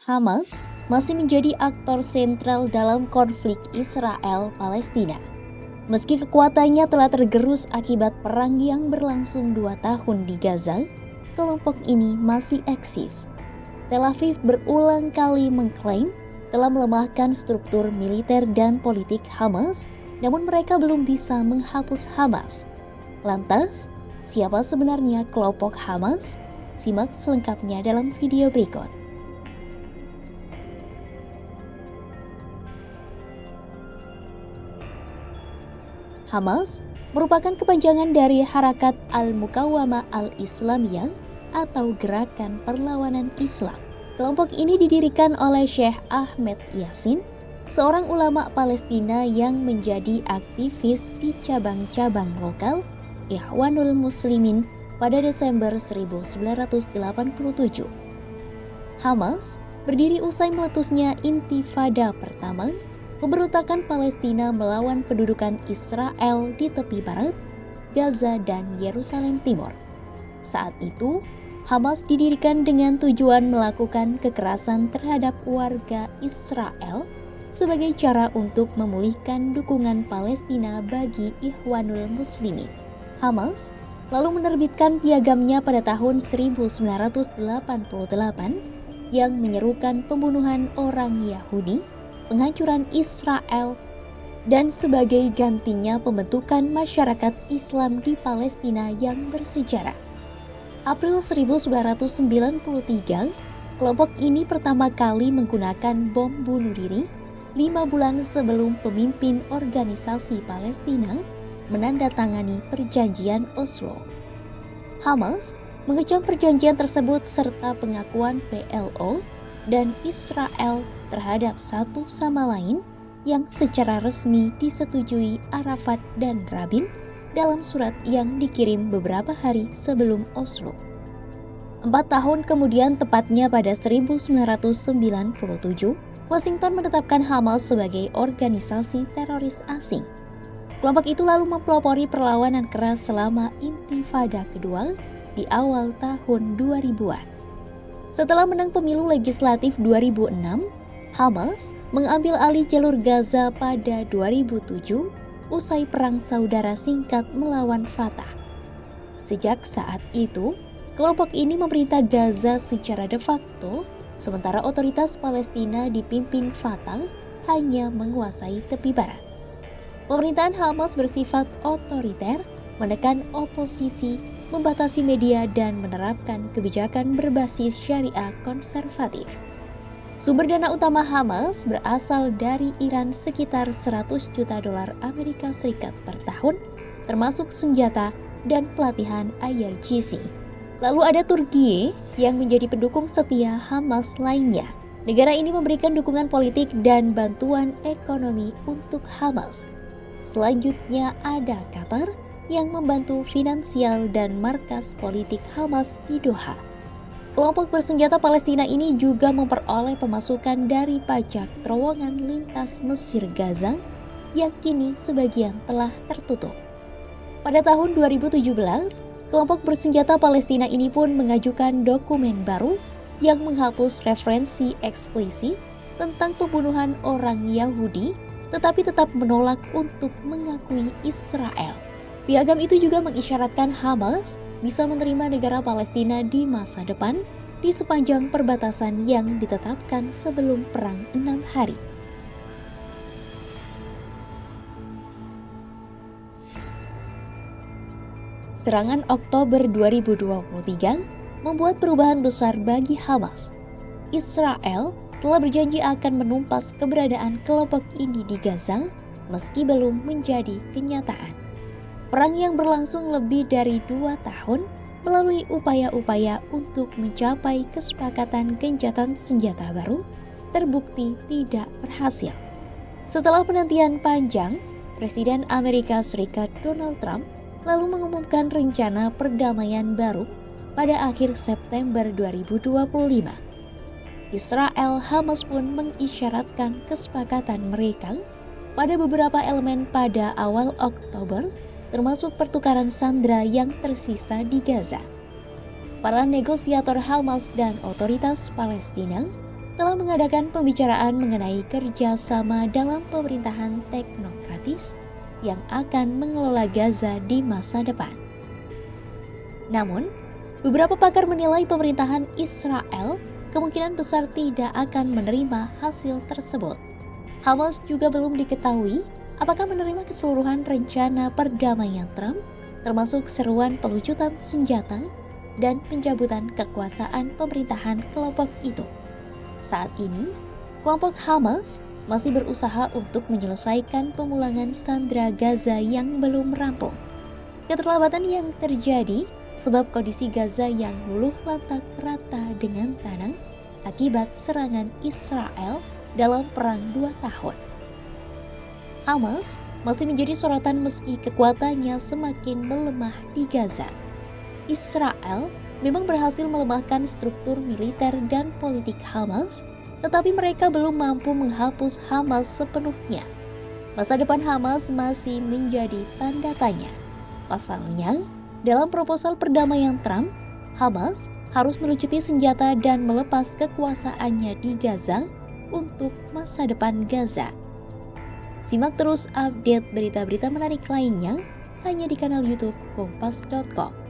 Hamas masih menjadi aktor sentral dalam konflik Israel-Palestina. Meski kekuatannya telah tergerus akibat perang yang berlangsung 2 tahun di Gaza, kelompok ini masih eksis. Tel Aviv berulang kali mengklaim telah melemahkan struktur militer dan politik Hamas, namun mereka belum bisa menghapus Hamas. Lantas, siapa sebenarnya kelompok Hamas? Simak selengkapnya dalam video berikut. Hamas merupakan kepanjangan dari Harakat Al-Muqawamah Al-Islamiyah atau Gerakan Perlawanan Islam. Kelompok ini didirikan oleh Syekh Ahmed Yasin, seorang ulama Palestina yang menjadi aktivis di cabang-cabang lokal Ikhwanul Muslimin pada Desember 1987. Hamas berdiri usai meletusnya Intifada pertama, pemberontakan Palestina melawan pendudukan Israel di tepi barat, Gaza, dan Yerusalem Timur. Saat itu, Hamas didirikan dengan tujuan melakukan kekerasan terhadap warga Israel sebagai cara untuk memulihkan dukungan Palestina bagi Ikhwanul Muslimin. Hamas lalu menerbitkan piagamnya pada tahun 1988 yang menyerukan pembunuhan orang Yahudi, penghancuran Israel, dan sebagai gantinya pembentukan masyarakat Islam di Palestina yang bersejarah. April 1993, kelompok ini pertama kali menggunakan bom bunuh diri 5 bulan sebelum pemimpin organisasi Palestina menandatangani perjanjian Oslo. Hamas mengecam perjanjian tersebut serta pengakuan PLO dan Israel terhadap satu sama lain yang secara resmi disetujui Arafat dan Rabin dalam surat yang dikirim beberapa hari sebelum Oslo. 4 tahun kemudian, tepatnya pada 1997, Washington menetapkan Hamas sebagai organisasi teroris asing. Kelompok itu lalu mempelopori perlawanan keras selama Intifada kedua di awal tahun 2000-an. Setelah menang pemilu legislatif 2006, Hamas mengambil alih jalur Gaza pada 2007 usai perang saudara singkat melawan Fatah. Sejak saat itu, kelompok ini memerintah Gaza secara de facto, sementara otoritas Palestina dipimpin Fatah hanya menguasai tepi barat. Pemerintahan Hamas bersifat otoriter, menekan oposisi, membatasi media, dan menerapkan kebijakan berbasis syariah konservatif. Sumber dana utama Hamas berasal dari Iran sekitar 100 juta dolar Amerika Serikat per tahun, termasuk senjata dan pelatihan IRGC. Lalu ada Turkiye yang menjadi pendukung setia Hamas lainnya. Negara ini memberikan dukungan politik dan bantuan ekonomi untuk Hamas. Selanjutnya ada Qatar yang membantu finansial dan markas politik Hamas di Doha. Kelompok bersenjata Palestina ini juga memperoleh pemasukan dari pajak terowongan lintas Mesir Gaza yang kini sebagian telah tertutup. Pada tahun 2017, kelompok bersenjata Palestina ini pun mengajukan dokumen baru yang menghapus referensi eksplisit tentang pembunuhan orang Yahudi, tetapi tetap menolak untuk mengakui Israel. Piagam itu juga mengisyaratkan Hamas bisa menerima negara Palestina di masa depan di sepanjang perbatasan yang ditetapkan sebelum Perang 6 Hari. Serangan Oktober 2023 membuat perubahan besar bagi Hamas. Israel telah berjanji akan menumpas keberadaan kelompok ini di Gaza meski belum menjadi kenyataan. Perang yang berlangsung lebih dari 2 tahun melalui upaya-upaya untuk mencapai kesepakatan gencatan senjata baru terbukti tidak berhasil. Setelah penantian panjang, Presiden Amerika Serikat Donald Trump lalu mengumumkan rencana perdamaian baru pada akhir September 2025. Israel Hamas pun mengisyaratkan kesepakatan mereka pada beberapa elemen pada awal Oktober, termasuk pertukaran sandera yang tersisa di Gaza. Para negosiator Hamas dan otoritas Palestina telah mengadakan pembicaraan mengenai kerjasama dalam pemerintahan teknokratis yang akan mengelola Gaza di masa depan. Namun, beberapa pakar menilai pemerintahan Israel kemungkinan besar tidak akan menerima hasil tersebut. Hamas juga belum diketahui apakah menerima keseluruhan rencana perdamaian Trump, termasuk seruan pelucutan senjata dan pencabutan kekuasaan pemerintahan kelompok itu. Saat ini, kelompok Hamas masih berusaha untuk menyelesaikan pemulangan sandera Gaza yang belum rampung. Keterlambatan yang terjadi sebab kondisi Gaza yang luluh lantak rata dengan tanah akibat serangan Israel dalam perang 2 tahun. Hamas masih menjadi sorotan meski kekuatannya semakin melemah di Gaza. Israel memang berhasil melemahkan struktur militer dan politik Hamas, tetapi mereka belum mampu menghapus Hamas sepenuhnya. Masa depan Hamas masih menjadi tanda tanya. Pasalnya, dalam proposal perdamaian Trump, Hamas harus melucuti senjata dan melepas kekuasaannya di Gaza untuk masa depan Gaza. Simak terus update berita-berita menarik lainnya hanya di kanal YouTube Kompas.com.